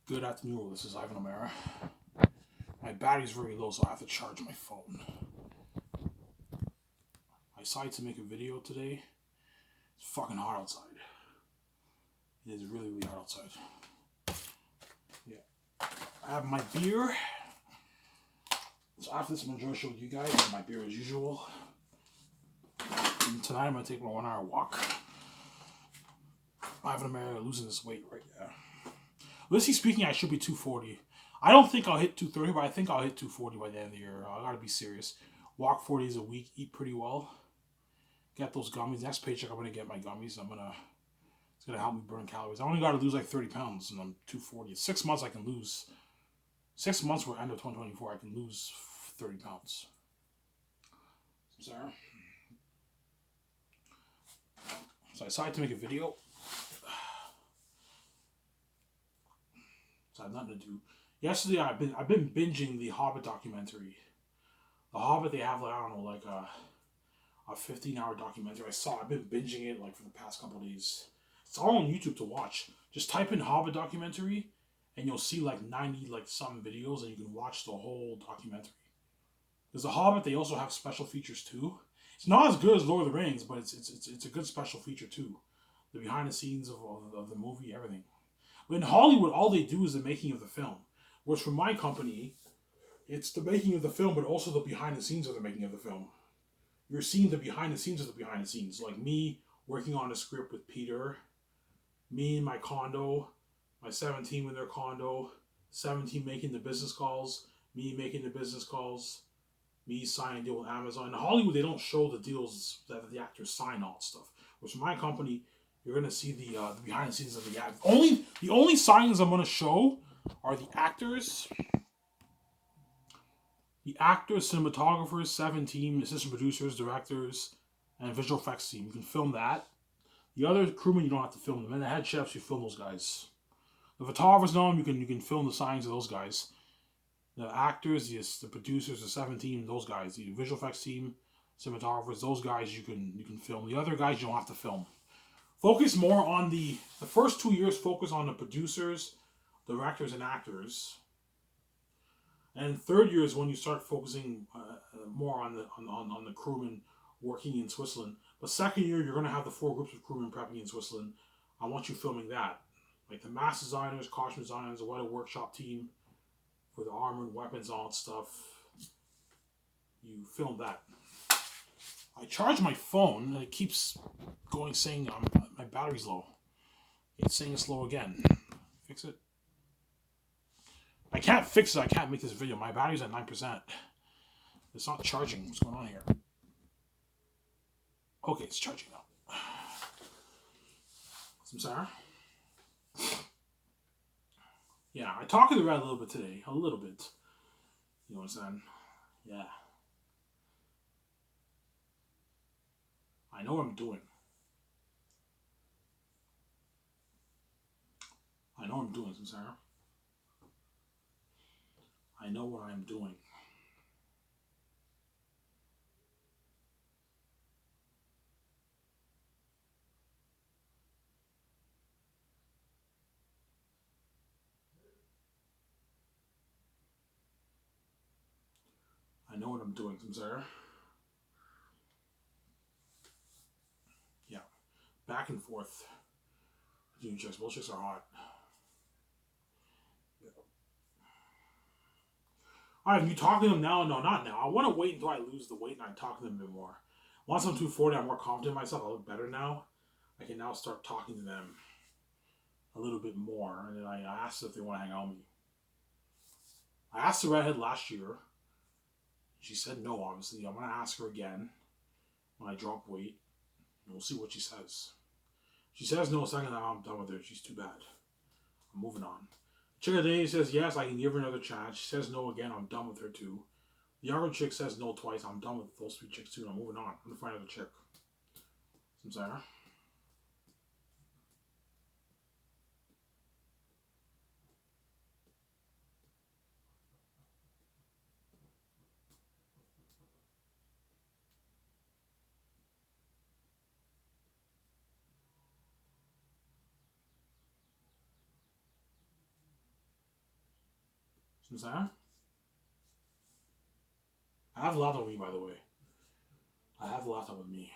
Good afternoon, this is Ivan O'Mara. My battery's very low, so I have to charge my phone. I decided to make a video today. It's fucking hot outside. It is really, really hot outside. Yeah. I have my beer. So after this, I'm going to enjoy showing you guys my beer as usual. And tonight, I'm going to take my 1 hour walk. Ivan O'Mara losing this weight right now. Realistically speaking, I should be 240. I don't think I'll hit 230, but I think I'll hit 240 by the end of the year. I gotta be serious. Walk 4 days a week, eat pretty well. Get those gummies. Next paycheck, I'm gonna get my gummies. It's gonna help me burn calories. I only gotta lose like 30 pounds, and I'm 240. In 6 months, I can lose. 6 months, we're end of 2024. I can lose 30 pounds. Sorry. So I decided to make a video. So I have nothing to do. Yesterday, I've been binging the Hobbit documentary. The Hobbit, they have like a 15-hour documentary. I've been binging it like for the past couple of days. It's all on YouTube to watch. Just type in Hobbit documentary, and you'll see like 90 like some videos, and you can watch the whole documentary. Because the Hobbit, they also have special features too. It's not as good as Lord of the Rings, but it's a good special feature too. The behind the scenes of the movie, everything. But in Hollywood, all they do is the making of the film. Whereas for my company, it's the making of the film, but also the behind the scenes of the making of the film. You're seeing the behind the scenes of the behind the scenes. Like me working on a script with Peter, me in my condo, my 17 in their condo, 17 making the business calls, me making the business calls, me signing a deal with Amazon. In Hollywood, they don't show the deals that the actors sign, all that stuff. Whereas for my company, you're gonna see the behind the scenes of the act. The only signs I'm gonna show are the actors, cinematographers, 17 assistant producers, directors, and visual effects team. You can film that. The other crewmen, you don't have to film them. And the head chefs, you film those guys. The photographers know them. You can film the signs of those guys. The actors, the producers, the 17, those guys. The visual effects team, cinematographers, those guys you can film. The other guys you don't have to film. Focus more on the first 2 years. Focus on the producers, directors, and actors. And third year is when you start focusing more on the crewmen working in Switzerland. But second year, you're going to have the 4 groups of crewmen prepping in Switzerland. I want you filming that, like the mask designers, costume designers, the weather workshop team for the armor and weapons, all that stuff. You film that. I charge my phone, and it keeps saying my battery's low. It's saying it's low again. Fix it. I can't fix it. I can't make this video. My battery's at 9%. It's not charging. What's going on here? Okay, it's charging now. Some Sarah? Yeah, I talked to the red a little bit today. A little bit. You know what I'm saying? Yeah. I know what I'm doing. I know what I'm doing, some Sarah. I know what I'm doing. I know what I'm doing, some Sarah. Yeah. Back and forth. Doing checks. Both checks are hot. Yeah. Alright, you talking to them now? No, not now. I want to wait until I lose the weight and I talk to them a bit more. Once I'm 240, I'm more confident in myself. I look better now. I can now start talking to them a little bit more. And then I asked if they want to hang out with me. I asked the redhead last year. She said no, obviously. I'm going to ask her again when I drop weight. And we'll see what she says. She says no, second time I'm done with her. She's too bad. I'm moving on. Chick of the day says yes, I can give her another chance. She says no again, I'm done with her too. The younger chick says no twice, I'm done with those 3 chicks too. I'm moving on. I'm going to find another chick. Some Sarah. See what I'm saying? I have a laptop with me, by the way. I have a laptop with me.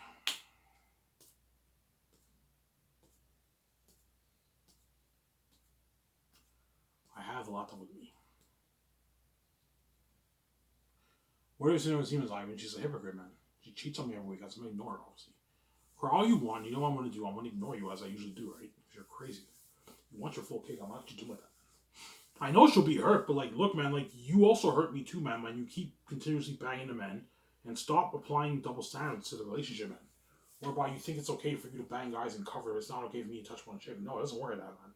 I have a laptop with me. What is Xanus like? I mean, she's a hypocrite, man. She cheats on me every week. I'm gonna ignore it, obviously. For all you want, you know what I'm gonna do? I'm gonna ignore you as I usually do, right? Because you're crazy. You want your full cake, I'm not gonna do with that. I know she'll be hurt, but like, look, man, like, you also hurt me too, man, when you keep continuously banging the men and stop applying double standards to the relationship, man. Whereby you think it's okay for you to bang guys and cover, it's not okay for me to touch one chick. No, it doesn't work like that, man.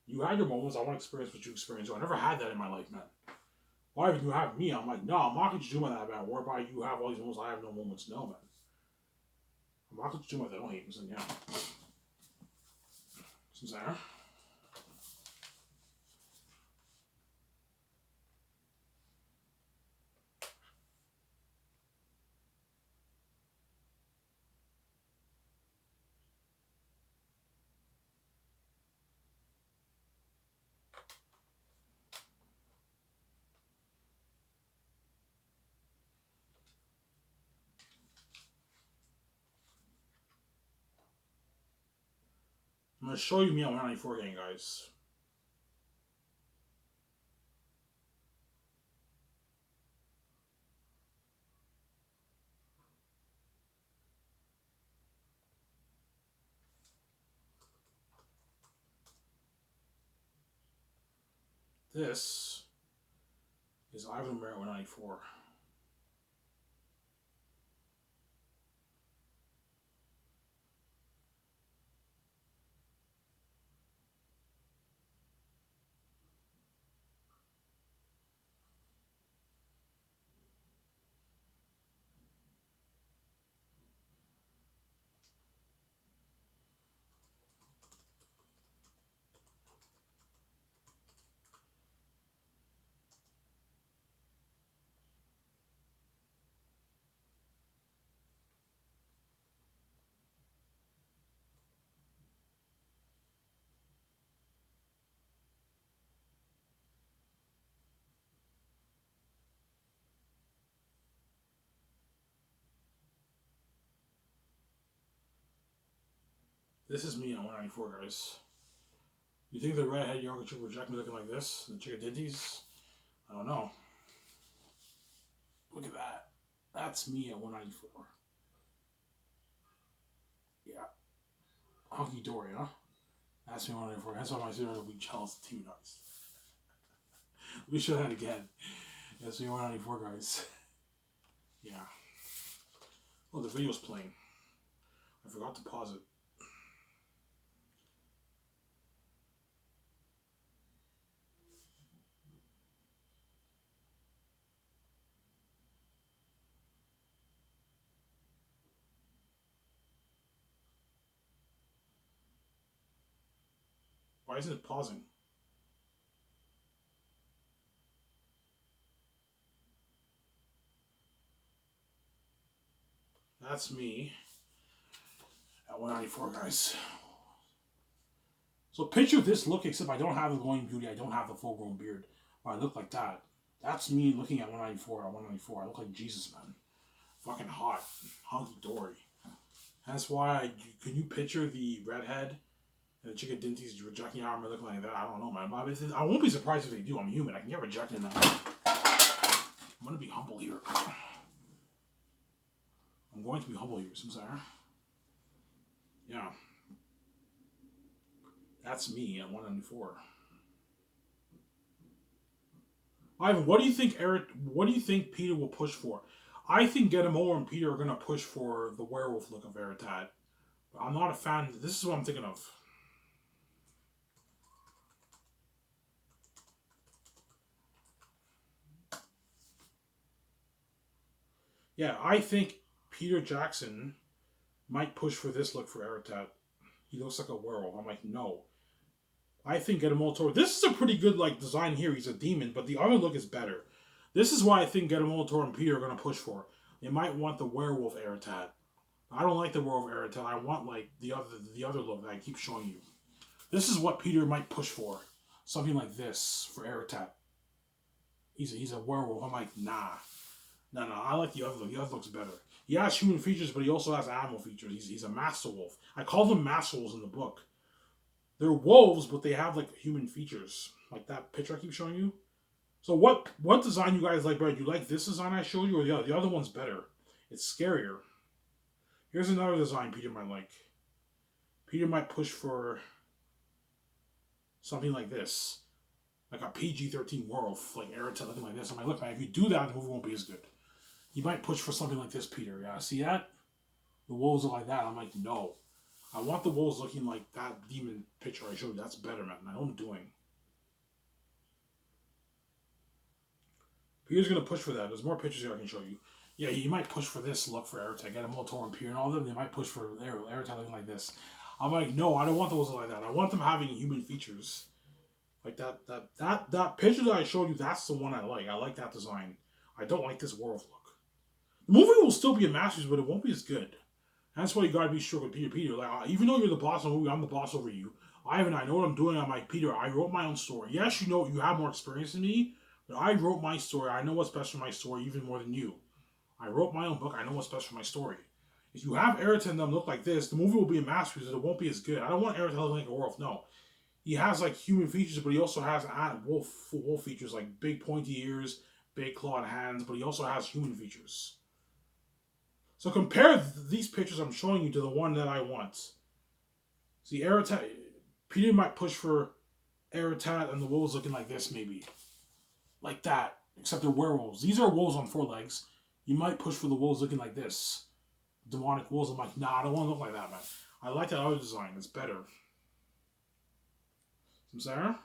You had your moments, I want to experience what you experienced. I never had that in my life, man. Why would you have me? I'm like, no, I'm not going to do that, man. Whereby you have all these moments, I have no moments. No, man. I'm not going to do that. I don't hate him, yeah. Since there. I'm going to show you me on 194 again, guys. This is Ivan Merritt 194. This is me on 194, guys. You think the redhead yoga chick would reject me looking like this? The chick at Dinties? I don't know. Look at that. That's me at 194. Yeah. Hunky dory, huh? That's me at 194. That's why my sister will be jealous of Team Nuts. Let me show that again. That's me at 194, guys. Yeah. Oh, the video's playing. I forgot to pause it. Why isn't it pausing? That's me at 194, guys. So picture this look, except I don't have the glowing beauty, I don't have the full-grown beard. But I look like that. That's me looking at 194 at 194. I look like Jesus, man. Fucking hot. Hunky dory. That's why, can you picture the redhead and the chicken dinties rejecting armor looking like that? I don't know, man. But I won't be surprised if they do. I'm human. I can get rejected now. I'm going to be humble here. I'm going to be humble here, Sincere. Yeah. That's me at 194. Ivan, what do you think, Eric? What do you think Peter will push for? I think Gedemore and Peter are going to push for the werewolf look of Eritat. I'm not a fan. This is what I'm thinking of. Yeah, I think Peter Jackson might push for this look for Eritat. He looks like a werewolf. I'm like, no. I think Gedemore Toro. This is a pretty good design here. He's a demon, but the other look is better. This is why I think Gedemore Toro and Peter are going to push for. They might want the werewolf Eritat. I don't like the werewolf Eritat. I want the other look that I keep showing you. This is what Peter might push for. Something like this for Eritat. he's a werewolf. I'm like, nah. No, I like the other look. The other looks better. He has human features, but he also has animal features. He's a master wolf. I call them master wolves in the book. They're wolves, but they have like human features. Like that picture I keep showing you. So what design you guys like better? Do you like this design I showed you, or the other? The other one's better. It's scarier. Here's another design Peter might like. Peter might push for something like this. Like a PG-13 werewolf, like Aerotech, looking like this. I'm like, look, man, if you do that, the movie won't be as good. You might push for something like this, Peter. Yeah, see that? The wolves are like that. I'm like, no. I want the wolves looking like that demon picture I showed you. That's better, man. I know what I'm doing. Peter's going to push for that. There's more pictures here I can show you. Yeah, you might push for this look for Aerotech. Get a Moltor and Peter and all of them. They might push for Aerotech looking like this. I'm like, no, I don't want those like that. I want them having human features. Like that picture that I showed you, that's the one I like. I like that design. I don't like this werewolf look. The movie will still be a masterpiece, but it won't be as good. That's why you gotta be sure with Peter. Peter, like, even though you're the boss of the movie, I'm the boss over you. Ivan, I know what I'm doing. I'm like, Peter, I wrote my own story. Yes, you know, you have more experience than me, but I wrote my story. I know what's best for my story even more than you. I wrote my own book. I know what's best for my story. If you have Aerotech and them look like this, the movie will be a masterpiece, but it won't be as good. I don't want Aerotech looking like a werewolf. No. He has like human features, but he also has wolf features, like big pointy ears, big clawed hands, but he also has human features. So compare these pictures I'm showing you to the one that I want. See, Aerotech, Peter might push for Aerotech and the wolves looking like this, maybe. Like that, except they're werewolves. These are wolves on 4 legs. You might push for the wolves looking like this. Demonic wolves. I'm like, nah, I don't want to look like that, man. I like that other design. It's better. Sarah?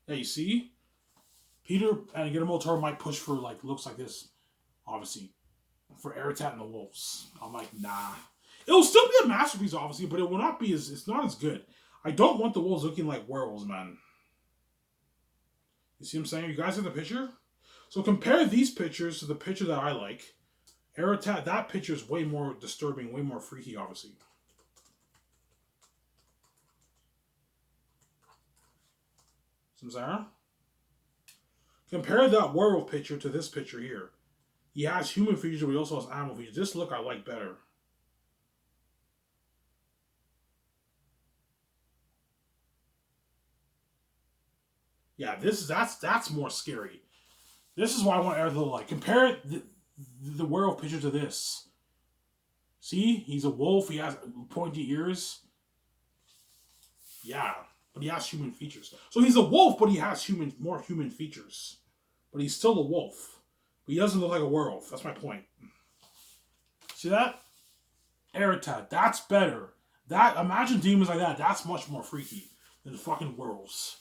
Yeah, you see? Peter and Guillermo del Toro might push for, like, looks like this. Obviously. For Aerotech and the wolves. I'm like, nah. It'll still be a masterpiece, obviously, but it will not be as... It's not as good. I don't want the wolves looking like werewolves, man. You see what I'm saying? You guys have the picture? So compare these pictures to the picture that I like. Aerotech, that picture is way more disturbing, way more freaky, obviously. Sarah? Compare that werewolf picture to this picture here. He has human features, but he also has animal features. This look I like better. Yeah, that's more scary. This is why I want Aerotech to look like. Compare the werewolf picture to this. See? He's a wolf. He has pointy ears. Yeah. But he has human features. So he's a wolf, but he has more human features. But he's still a wolf. But he doesn't look like a werewolf. That's my point. See that? Aerotech. That's better. Imagine demons like that. That's much more freaky than fucking werewolves.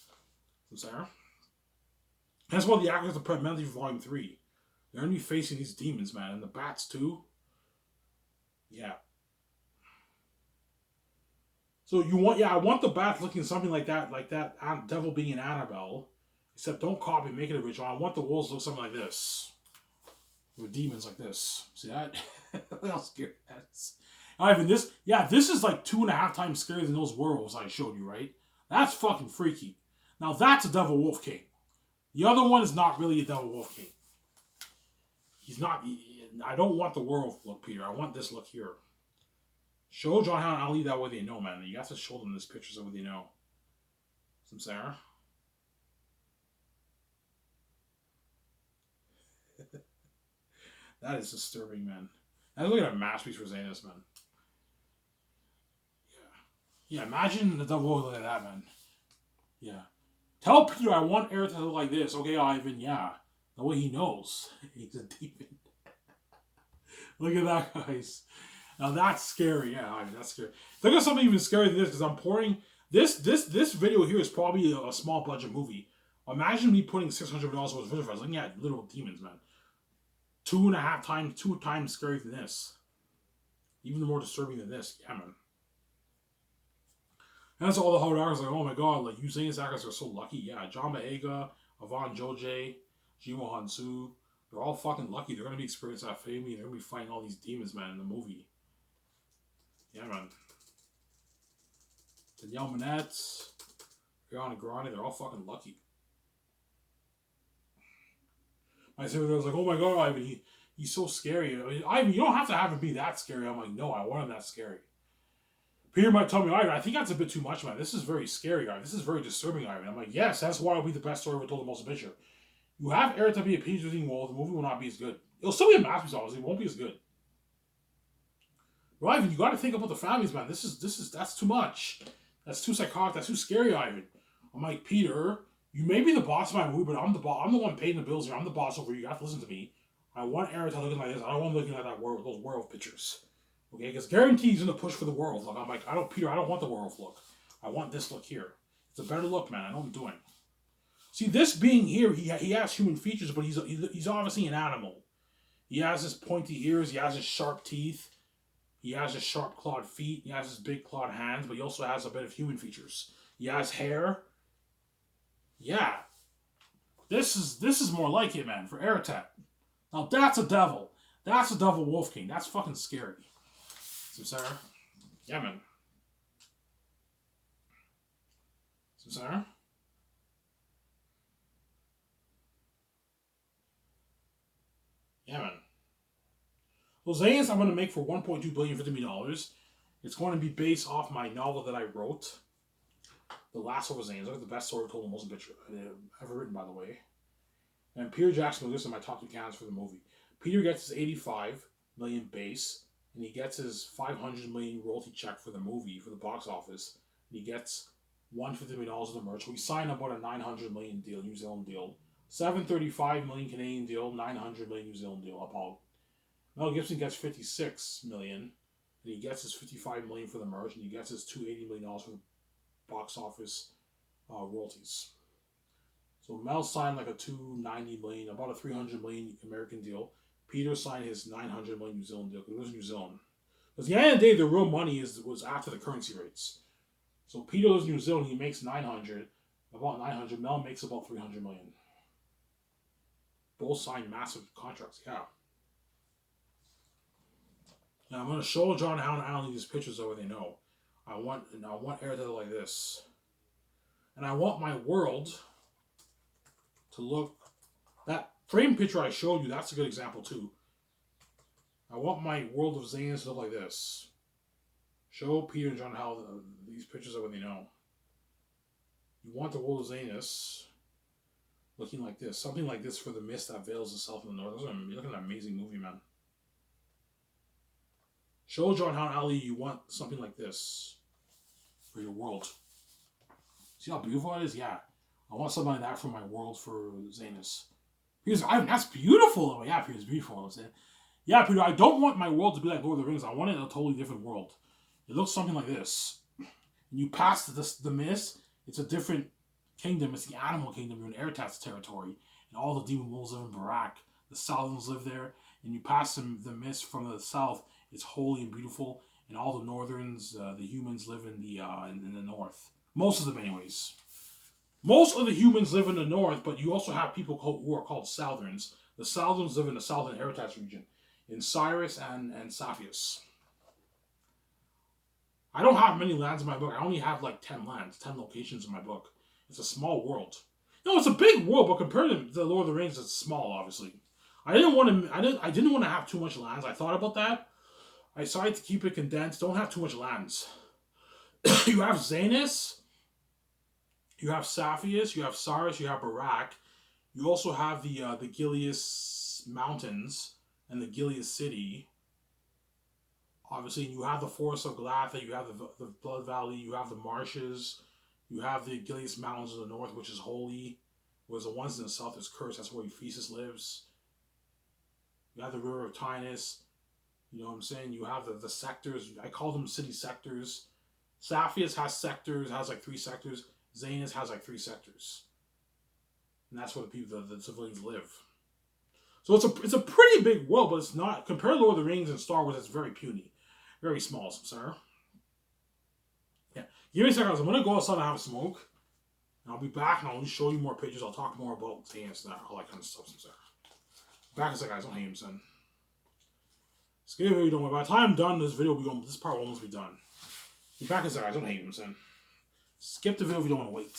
Sarah? That's why the actors have to prep mentally for Volume 3. They're going to be facing these demons, man. And the bats, too. Yeah. So I want the bat looking something like that devil being an Annabelle. Except don't copy, make it original. I want the wolves to look something like this. With demons like this. See that? Look how scary that is. Ivan, this is like 2.5 times scarier than those werewolves I showed you, right? That's fucking freaky. Now that's a devil wolf king. The other one is not really a devil wolf king. He's not. I don't want the werewolf look, Peter. I want this look here. Show John Howard and Ali that way they know, man. You have to show them this picture so they know. Sarah? That is disturbing, man. I look at a masterpiece for Xanus, man. Yeah, imagine the devil look like that, man. Yeah. Tell Peter I want Eric to look like this. Okay, Ivan, yeah. The way he knows. He's a demon. Look at that, guys. Now that's scary. Yeah, I mean, that's scary. Look at something even scarier than this, because I'm pouring... This video here is probably a small budget movie. Imagine me putting $600 worth of visual effects, looking at little demons, man. 2 times scarier than this. Even more disturbing than this. Yeah, man. And that's all the Hollywood actors like, oh my god, like, you Xanus actors are so lucky. Yeah, John Boyega, Yvonne Joje, Jimo Hansu, they're all fucking lucky. They're going to be experiencing that family. They're going to be fighting all these demons, man, in the movie. Yeah, man. Danielle Manette, Ariana Grande, they're all fucking lucky. I said, I was like, oh my god, Ivan, he's so scary. I mean, Ivan, you don't have to have him be that scary. I'm like, no, I want him that scary. Peter might tell me, Ivan, I think that's a bit too much, man. This is very scary, Ivan. This is very disturbing, Ivan. I'm like, yes, that's why it'll be the best story ever told in motion picture. You have Eric to be a PG-13 world, the movie will not be as good. It'll still be a masterpiece, obviously. It won't be as good. But Ivan, you got to think about the families, man. That's too much. That's too psychotic. That's too scary, Ivan. I'm like, Peter, you may be the boss of my movie, but I'm the boss. I'm the one paying the bills here. I'm the boss over you. You have to listen to me. I want Eric to look like this. I don't want him looking at that world, those werewolf pictures. Okay, because guaranteed he's gonna push for the werewolf look. I'm like, Peter, I don't want the werewolf look. I want this look here. It's a better look, man. I know what I'm doing. See, this being here, he has human features, but he's obviously an animal. He has his pointy ears. He has his sharp teeth. He has his sharp clawed feet. He has his big clawed hands, but he also has a bit of human features. He has hair. Yeah. This is more like it, man, for Aratat. Now that's a devil. That's a devil Wolf King. That's fucking scary. So, Sarah? Yeah, man. So, Sarah? Yeah, man. Well, Xanus I'm going to make for $1.2 billion $50 million. It's going to be based off my novel that I wrote. The Last of Xanus. It's the best story told in motion picture ever written, by the way. And Peter Jackson will listen to my top 2 candidates for the movie. Peter gets his $85 million base, and he gets his $500 million royalty check for the movie, for the box office. And he gets $150 million of the merch. We signed about a $900 million deal, New Zealand deal. $735 million Canadian deal, $900 million New Zealand deal. About Mel Gibson gets $56 million, and he gets his $55 million for the merch, and he gets his $280 million for the box office royalties. So Mel signed like a $290 million, about a $300 million American deal. Peter signed his $900 million New Zealand deal because it was New Zealand. Because at the end of the day, the real money was after the currency rates. So Peter lives in New Zealand, he makes about 900. Mel makes about $300 million. Both signed massive contracts, yeah. Now I'm going to show John Howe and Alan these pictures so they know. I want Eric to look like this. And I want my world to look... That frame picture I showed you, that's a good example too. I want my world of Xanus to look like this. Show Peter and John Howe these pictures so they know. You want the world of Xanus looking like this. Something like this for the mist that veils itself in the north. You're looking at an amazing movie, man. Show John Howe and Ali you want something like this for your world. See how beautiful it is? Yeah. I want something like that for my world for Xanus. Because that's beautiful. Oh, yeah, Peter's beautiful. I'm saying. Yeah, Peter, I don't want my world to be like Lord of the Rings. I want it in a totally different world. It looks something like this. And you pass the mist, it's a different kingdom. It's the animal kingdom. You're in Aratat's territory. And all the demon wolves live in Barak. The Saladins live there. And you pass the mist from the south. It's holy and beautiful. And all the northerns, the humans live in the north. Most of them, anyways. Most of the humans live in the north, but you also have people who are called Southerns. The Southerns live in the southern Aratats region, in Cyrus and Saphius. I don't have many lands in my book. I only have like 10 lands, 10 locations in my book. It's a small world. No, it's a big world, but compared to the Lord of the Rings, it's small, obviously. I didn't want to have too much lands. I thought about that. I decided to keep it condensed. Don't have too much lands. You have Xanus. You have Saphius, you have Cyrus, you have Barak. You also have the Gileas Mountains and the Gileas City. Obviously, you have the Forest of Galatha, you have the Blood Valley, you have the marshes, you have the Gileas Mountains in the north, which is holy, whereas the ones in the south is cursed. That's where Ephesus lives. You have the River of Tinus. You know what I'm saying? You have the sectors. I call them city sectors. Saphius has sectors, has like 3 sectors. Xanus has like 3 sectors. And that's where the people, the civilians live. So it's a pretty big world, but it's not, compared to Lord of the Rings and Star Wars, it's very puny. Very small, sir. Yeah. Give me a second, guys. I'm going to go outside and have a smoke. And I'll be back and I'll show you more pictures. I'll talk more about Xanus and all that kind of stuff, sir. Back in a second, guys. Don't hate him, son. Skip the video, don't worry. By the time I'm done, this part will almost be done. Be back in a second, guys. Don't hate him, son. Skip the video if you don't want to wait.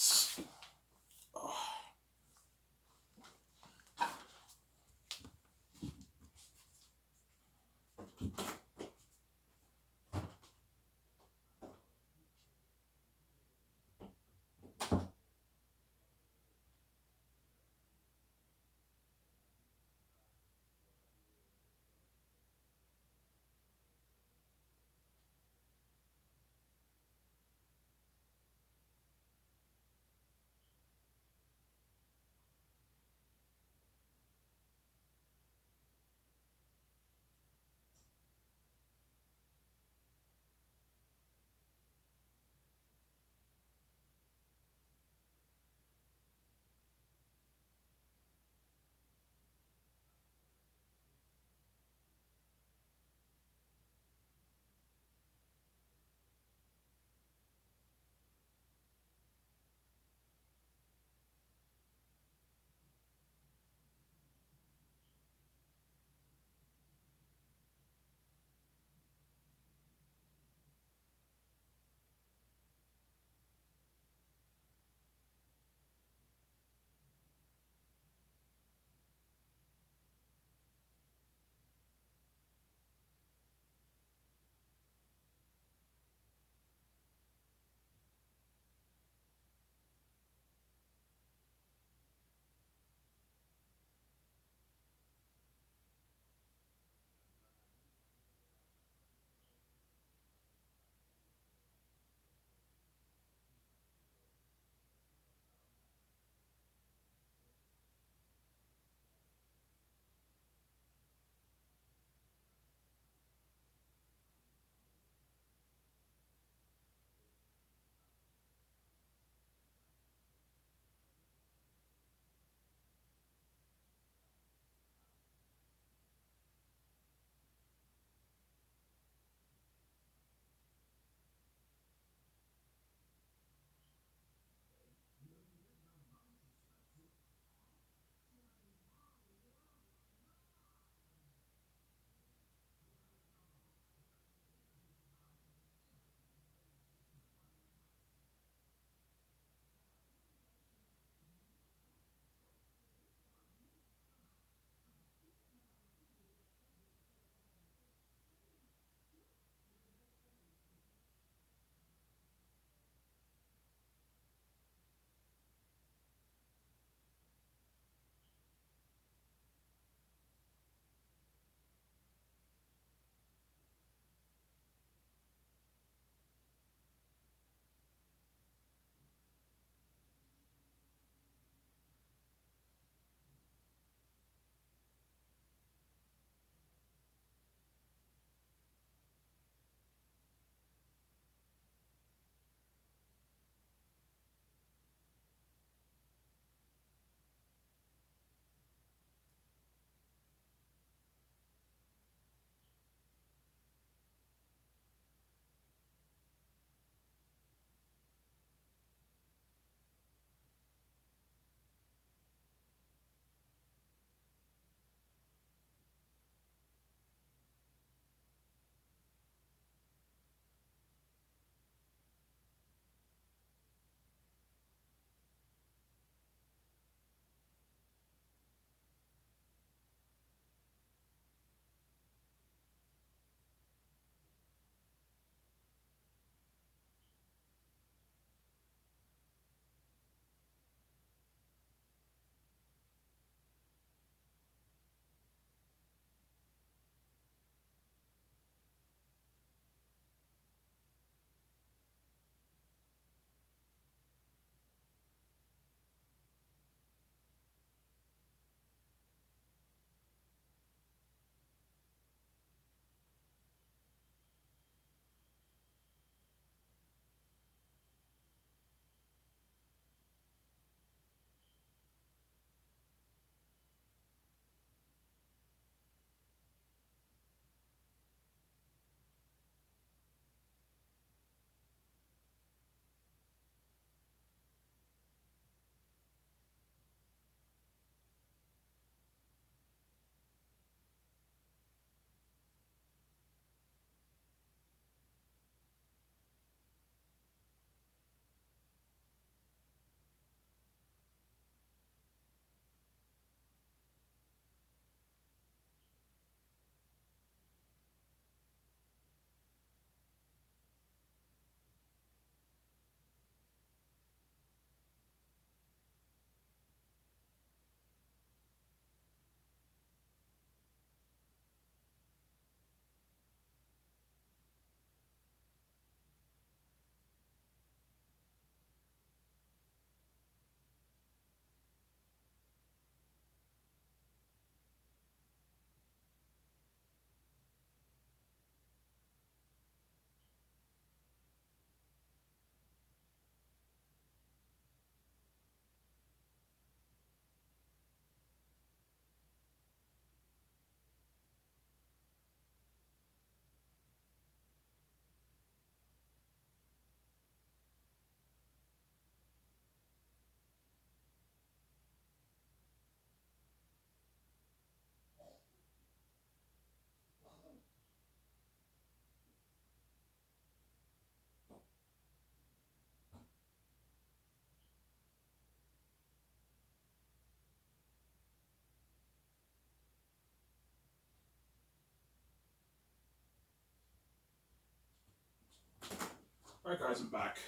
Alright guys, I'm back.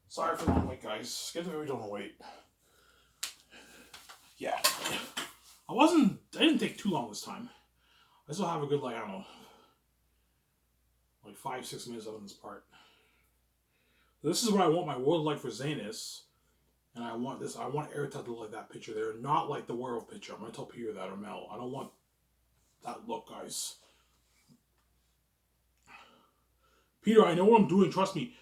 Sorry for the long wait, guys. Get the video, don't wait. Yeah. I didn't take too long this time. I still have a good, like, I don't know, like 5-6 minutes of this part. This is what I want my world like for Xanus. And I want Airtel to look like that picture there, not like the werewolf picture. I'm gonna tell Peter that, or Mel. I don't want that look, guys. Peter, I know what I'm doing, trust me.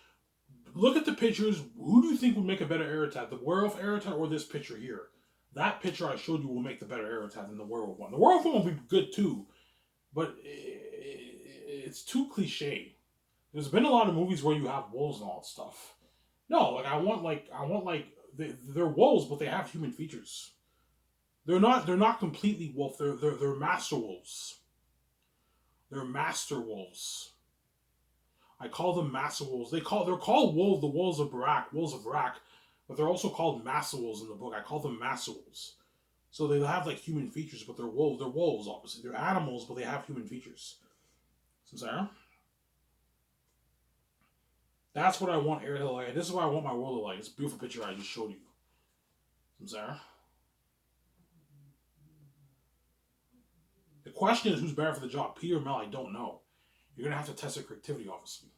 Look at the pictures. Who do you think would make a better Airtel? The werewolf Airtel or this picture here? That picture I showed you will make the better Airtel than the werewolf one. The werewolf one will be good too, but it's too cliche. There's been a lot of movies where you have wolves and all that stuff. No, like I want they're wolves, but they have human features. They're not completely wolf. They're master wolves. They're master wolves. I call them master wolves. They're called wolves, the wolves of Iraq, but they're also called master wolves in the book. I call them master wolves. So they have like human features, but they're wolves. They're wolves, obviously. They're animals, but they have human features. Sarah? That's what I want Airtel to like. This is what I want my world to like. It's a beautiful picture I just showed you. Sarah? The question is who's better for the job, Peter or Mel? I don't know. You're going to have to test their creativity, obviously.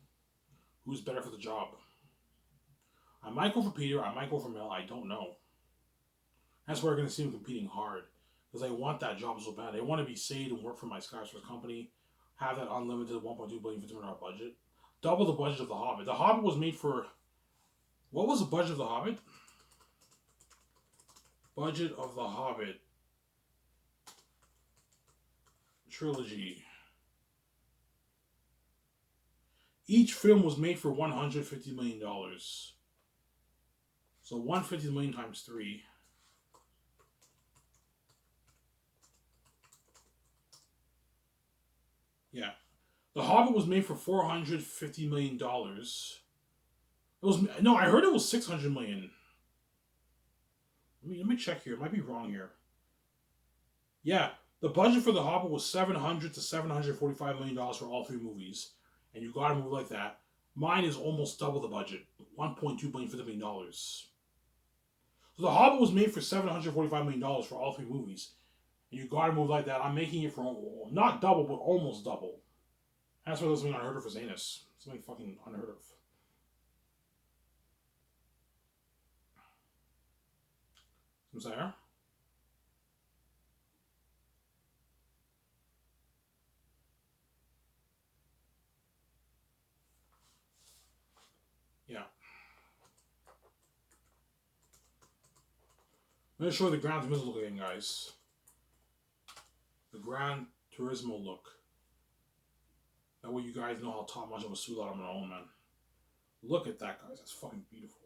Who's better for the job? I might go for Peter. I might go for Mel. I don't know. That's where we're going to see them competing hard. Because they want that job so bad. They want to be saved and work for my skyscraper company. Have that unlimited $1.2 billion $50 budget. Double the budget of The Hobbit. The Hobbit was made for... What was the budget of The Hobbit? Budget of The Hobbit. Trilogy. Each film was made for $150 million. So $150 million times 3. Yeah. The Hobbit was made for $450 million. I heard it was $600 million. Let me check here. It might be wrong here. Yeah. The budget for The Hobbit was $700 to $745 million for all 3 movies. And you got a movie like that. Mine is almost double the budget. $1.2 billion $50 million. So The Hobbit was made for $745 million for all 3 movies. And you got a movie like that. I'm making it for not double, but almost double. That's why there's something unheard of for Xanus. Something fucking unheard of. What's that? Yeah. I'm going to show you the Gran Turismo look again, guys. The Gran Turismo look. That way you guys know how top notch of a suit I'm gonna own, man. Look at that, guys. That's fucking beautiful.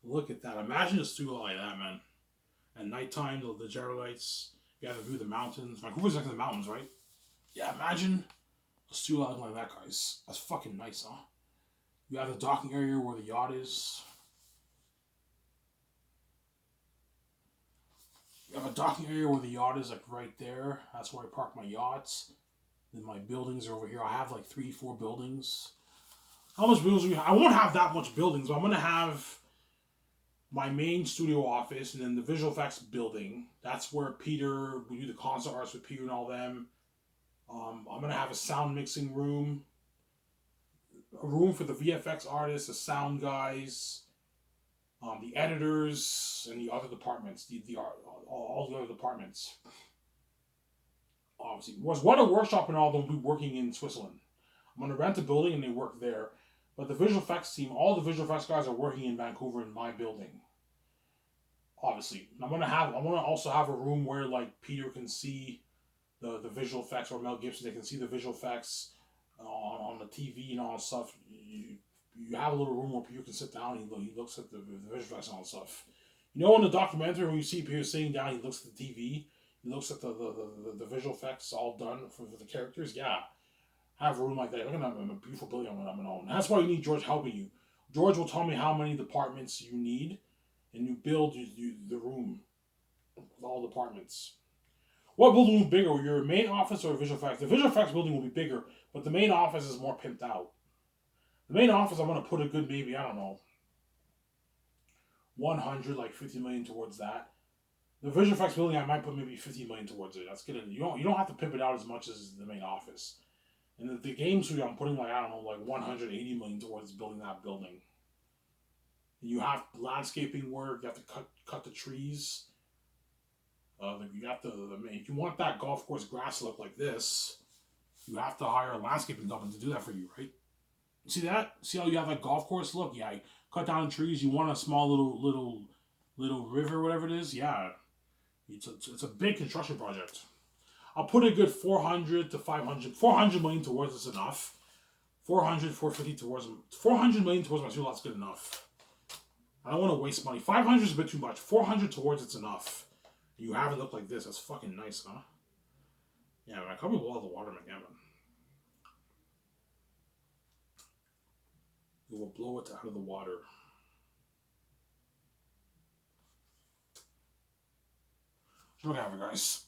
Look at that. Imagine a suit like that, man. At nighttime, the gyro lights. You have to view the mountains. Vancouver's next to the mountains, right? Yeah, imagine a suit like that, guys. That's fucking nice, huh? You have the docking area where the yacht is. You have a docking area where the yacht is, like right there. That's where I park my yachts. Then my buildings are over here. I have like 3-4 buildings. How much buildings do we have? I won't have that much buildings, but I'm going to have my main studio office and then the visual effects building. That's where we do the concert arts with Peter and all them. I'm going to have a sound mixing room. A room for the VFX artists, the sound guys. The editors and the other departments, all the other departments. Obviously, what a workshop and all them be working in Switzerland. I'm gonna rent a building and they work there, but the visual effects team, all the visual effects guys are working in Vancouver in my building. Obviously, I want to also have a room where like Peter can see the visual effects, or Mel Gibson, they can see the visual effects on the TV and all that stuff. You have a little room where Peter can sit down and he looks at the visual effects and all that stuff. You know, in the documentary, when you see Peter sitting down, he looks at the TV, he looks at the visual effects all done for the characters. Yeah, have a room like that. Look at that, a beautiful building I'm going to own. That's why you need George helping you. George will tell me how many departments you need, and you build the room with all departments. What building will be bigger, your main office or visual effects? The visual effects building will be bigger, But the main office is more pimped out. The main office, I'm gonna put a good maybe, I don't know, 100, like 50 million towards that. The Vision Flex building, I might put maybe 50 million towards it. That's good. You don't have to pimp it out as much as the main office. And the game studio, I'm putting like, I don't know, like 180 million towards building that building. And you have landscaping work. You have to cut the trees. You got if you want that golf course grass to look like this, you have to hire a landscaping company to do that for you, right? See that? See how you have that golf course look? Yeah, you cut down the trees. You want a small little river, whatever it is. Yeah, it's a big construction project. I'll put a good 400 to 500, 400 million towards it's enough. 400, 450 towards 400 million towards my studio lot's good enough. I don't want to waste money. 500 is a bit too much. 400 towards it's enough. You have it look like this. That's fucking nice, huh? Yeah, man, I covered all the water, man. You will blow it out of the water. So whatever, guys.